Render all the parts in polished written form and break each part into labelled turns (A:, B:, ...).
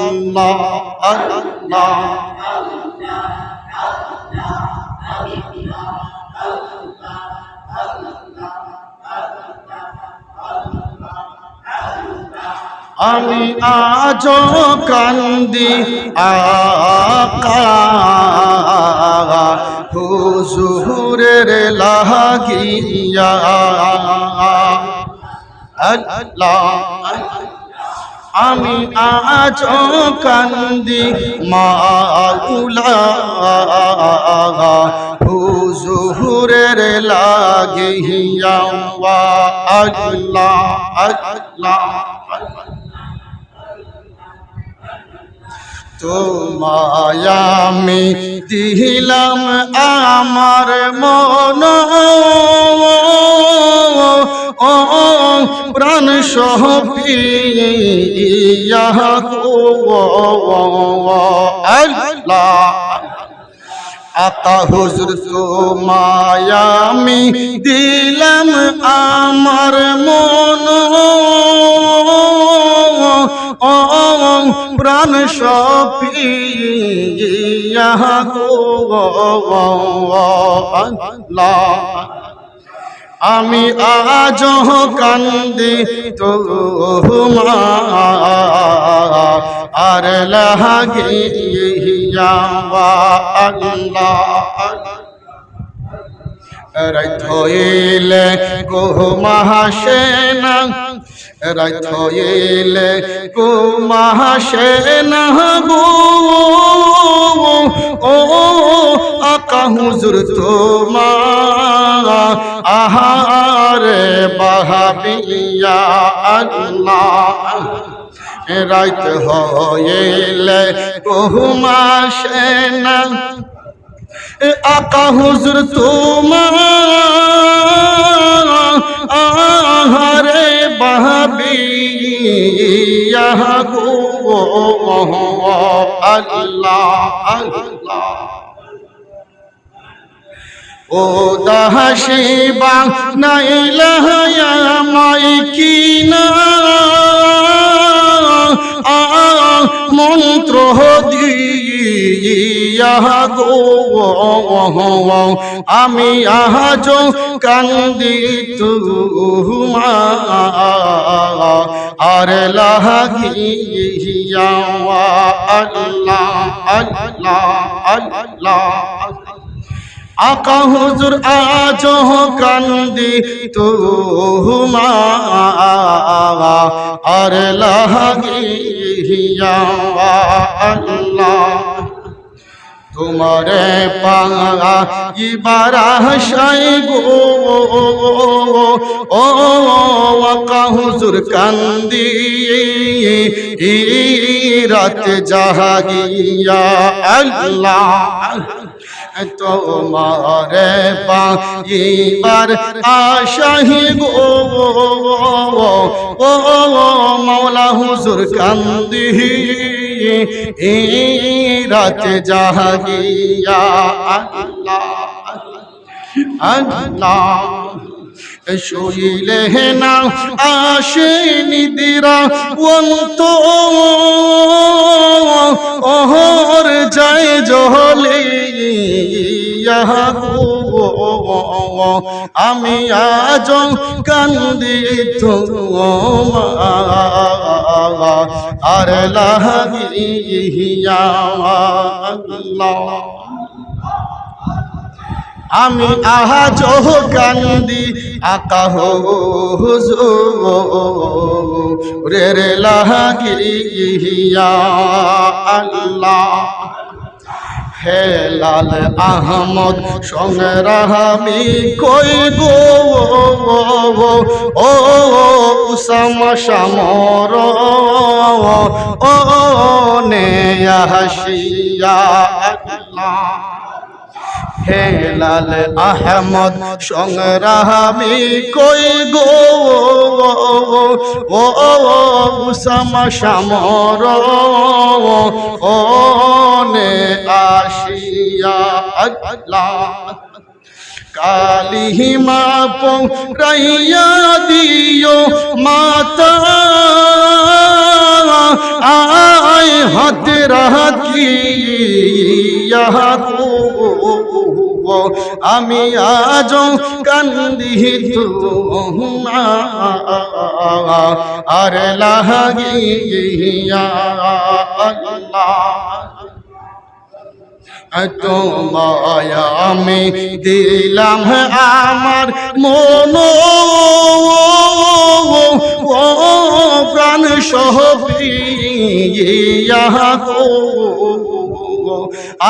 A: আল্লাহ আল্লাহ আমি আজো কান্দি আকা হুজুরের লাগিয়া আল্লাহ আমি আজো কান্দি মাওলা হুজুরের লাগিয়া আল্লাহ আল্লাহ তোমায় আমি দিলাম আমার মন ও প্রাণ সহ পিয়া আল্লাহ আকা হুজুর তোমায় আমি দিলাম আমার মন ও প্রাণ সপিয়া আল্লাহ আমি আজ কান্দি তোমার লাগিয়া আল্লাহ রাত হইলে কুমাসেনা রাত হইলে কুমাসেনা গো ও আকা হুজুর তোমার আহারে বাহাবিয়া আল্লাহ রাত হইলে কুমাসেনা আকা হুজুর তোমার আহারে বাহাবিয়া গো আল্লাহ আল্লাহ ও দাসিবা নাইলা মাইকিনা মন্ত্র দিয়া গো আমি আজ কান্দি তোমার লাগিয়া আল্লাহ আল্লাহ আল্লাহ আকা হুজুর আজ কান্দি তোমার লাগিয়া আল্লাহ তোমারে পাইবার আশায় গো ও আকা হুজুর কান্দি রাত জাগিয়া আল্লাহ তোমারে পাইবার আশায় গো ও মাওলা হুজুর কান্দি রাত জাগিয়া আল্লাহ আল্লাহ শুইলে না আসে নিদিরা অন্ত ওহর যায় জহলে আমি আজ কান্দি তোমার লাগিয়া আল্লাহ আমি আজ কান্দি আকা হুজুরের লাগিয়া আল্লাহ হে লাল আহমদ সংগ্রামী কই গো ও উসামা শামর ও নে হাসিয়া আল্লাহ হে লাল আহমদ সংগ্রামী কই গো ও উসামা শামর ও নে আসিয়া আল্লাহ কালিমা পৌরাইয়া দিও মাতা গলায় হাত রাখি আমি আজ কান্দি আর লাগিয়া তোমায় আমি দিলাম আমার মন প্রাণ সহিয়া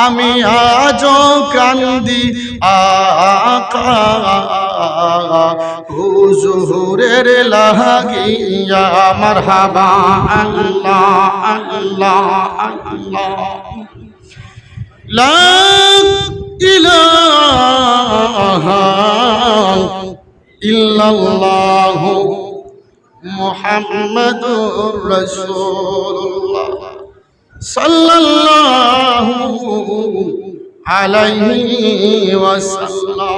A: আমি আজ কান্দি আকা হুজুরের লাগিয়া মারহাবা আল্লাহ আল্লাহ আল্লাহ লা ইলাহা ইল্লাল্লাহ মুহাম্মাদুর রাসূলুল্লাহ সাল্লাল্লাহু আলাইহি ওয়াসাল্লাম।